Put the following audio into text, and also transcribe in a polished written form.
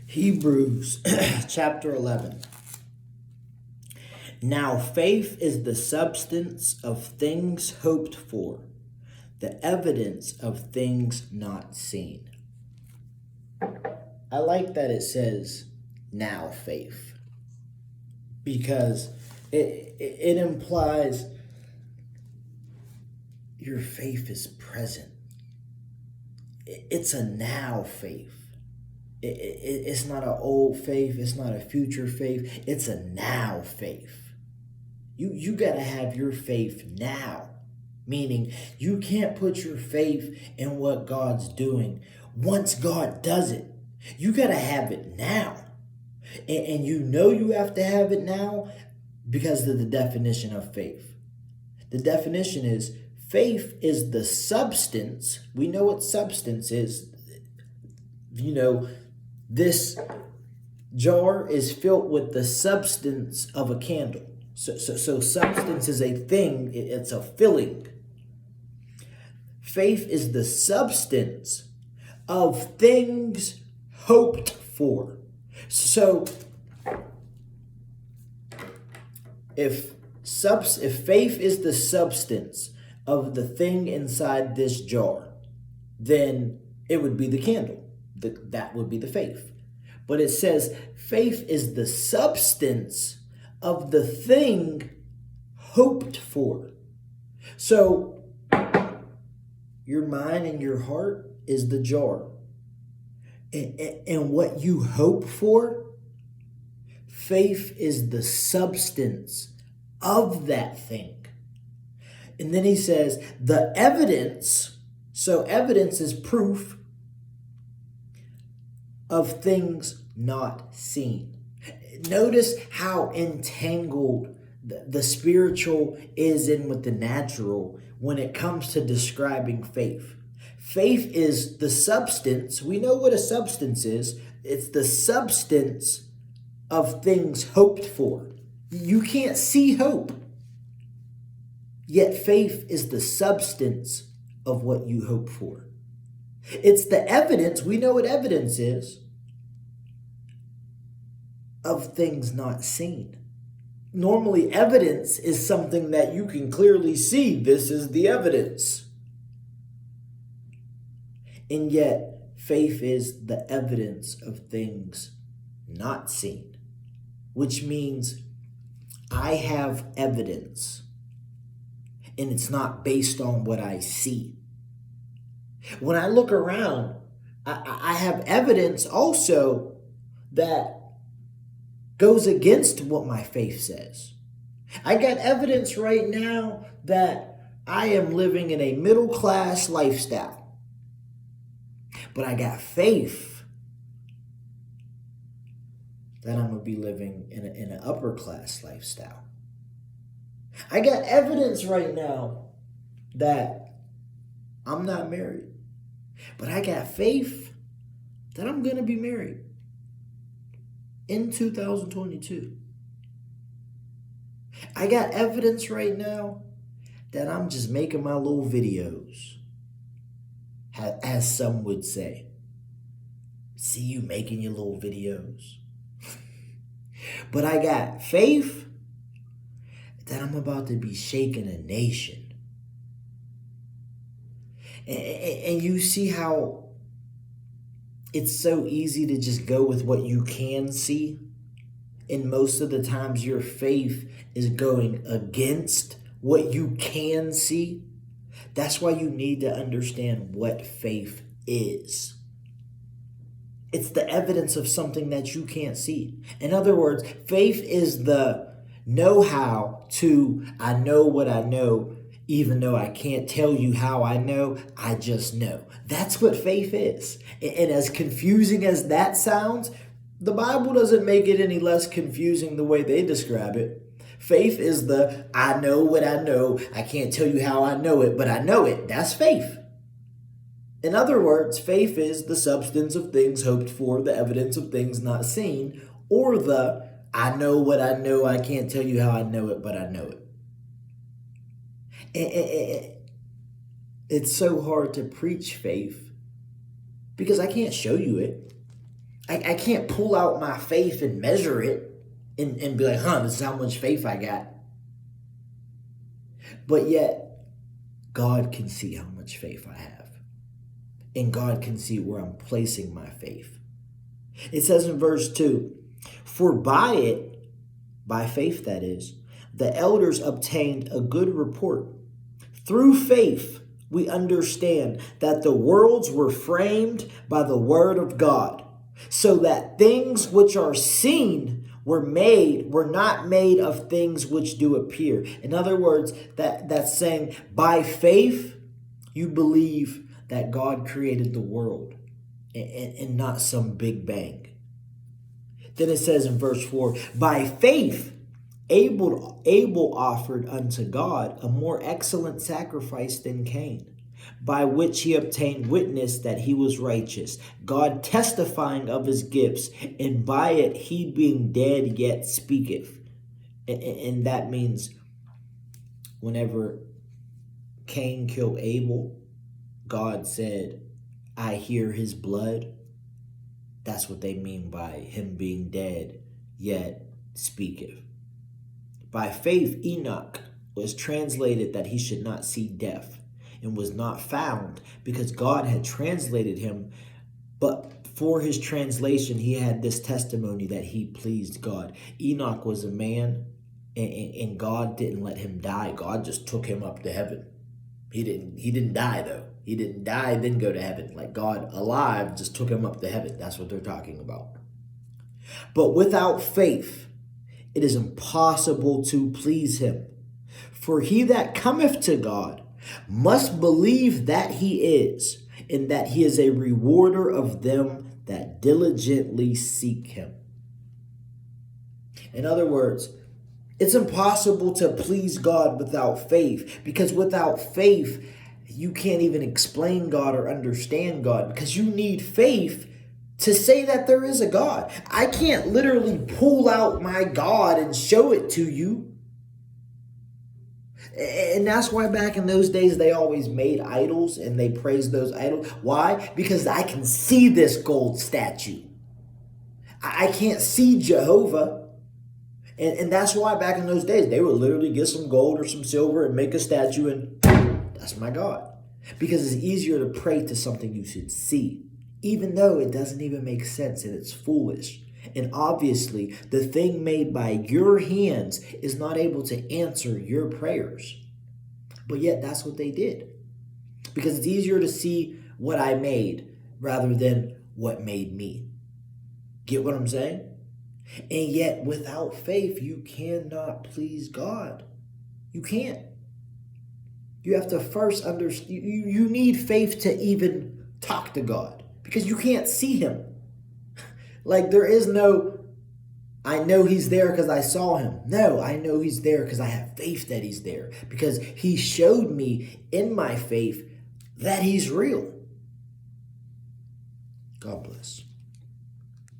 Hebrews chapter 11. Now faith is the substance of things hoped for, the evidence of things not seen. I like that it says now faith, because it implies your faith is present. It's a now faith. It's not an old faith. It's not a future faith. It's a now faith. You got to have your faith now, meaning you can't put your faith in what God's doing once God does it. You got to have it now. And you know you have to have it now because of the definition of faith. The definition is faith is the substance. We know what substance is. This jar is filled with the substance of a candle. So substance is a thing. It's a filling. Faith is the substance of things hoped for. So if faith is the substance of the thing inside this jar, then it would be the candle. That would be the faith. But it says faith is the substance of the thing hoped for. So your mind and your heart is the jar. And what you hope for, faith is the substance of that thing. And then he says the evidence, so evidence is proof of things not seen. Notice how entangled the spiritual is in with the natural when it comes to describing faith. Faith is the substance. We know what a substance is. It's the substance of things hoped for. You can't see hope. Yet faith is the substance of what you hope for. It's the evidence. We know what evidence is of things not seen. Normally, evidence is something that you can clearly see. This is the evidence. And yet, faith is the evidence of things not seen, which means I have evidence, and it's not based on what I see. When I look around, I have evidence also that goes against what my faith says. I got evidence right now that I am living in a middle class lifestyle. But I got faith that I'm going to be living in an upper class lifestyle. I got evidence right now that I'm not married. But I got faith that I'm going to be married in 2022. I got evidence right now that I'm just making my little videos, as some would say. See you making your little videos. But I got faith that I'm about to be shaking a nation. And you see how it's so easy to just go with what you can see. And most of the times your faith is going against what you can see. That's why you need to understand what faith is. It's the evidence of something that you can't see. In other words, faith is the know-how to I know what I know, even though I can't tell you how I know, I just know. That's what faith is. And as confusing as that sounds, the Bible doesn't make it any less confusing the way they describe it. Faith is the I know what I know. I can't tell you how I know it, but I know it. That's faith. In other words, faith is the substance of things hoped for, the evidence of things not seen, or the I know what I know. I can't tell you how I know it, but I know it. It's so hard to preach faith because I can't show you it. I can't pull out my faith and measure it and be like, this is how much faith I got. But yet, God can see how much faith I have. And God can see where I'm placing my faith. It says in verse 2, for by it, by faith that is, the elders obtained a good report. Through faith, we understand that the worlds were framed by the word of God, so that things which are seen were not made of things which do appear. In other words, that's saying by faith, you believe that God created the world and not some big bang. Then it says in verse 4, by faith, Abel offered unto God a more excellent sacrifice than Cain, by which he obtained witness that he was righteous, God testifying of his gifts, and by it he being dead yet speaketh. And that means whenever Cain killed Abel, God said, I hear his blood. That's what they mean by him being dead yet speaketh. By faith, Enoch was translated that he should not see death, and was not found, because God had translated him. But for his translation, he had this testimony that he pleased God. Enoch was a man, and God didn't let him die. God just took him up to heaven. He didn't die, though. He didn't die, then go to heaven. Like God alive just took him up to heaven. That's what they're talking about. But without faith, it is impossible to please him. For he that cometh to God must believe that he is, and that he is a rewarder of them that diligently seek him. In other words, it's impossible to please God without faith, because without faith, you can't even explain God or understand God, because you need faith to say that there is a God. I can't literally pull out my God and show it to you. And that's why back in those days, they always made idols and they praised those idols. Why? Because I can see this gold statue. I can't see Jehovah. And that's why back in those days, they would literally get some gold or some silver and make a statue, and that's my God. Because it's easier to pray to something you should see, even though it doesn't even make sense and it's foolish. And obviously, the thing made by your hands is not able to answer your prayers. But yet, that's what they did. Because it's easier to see what I made rather than what made me. Get what I'm saying? And yet, without faith, you cannot please God. You can't. You have to first understand. You need faith to even talk to God, because you can't see him. Like, there is no, I know he's there because I saw him. No, I know he's there because I have faith that he's there, because he showed me in my faith that he's real. God bless.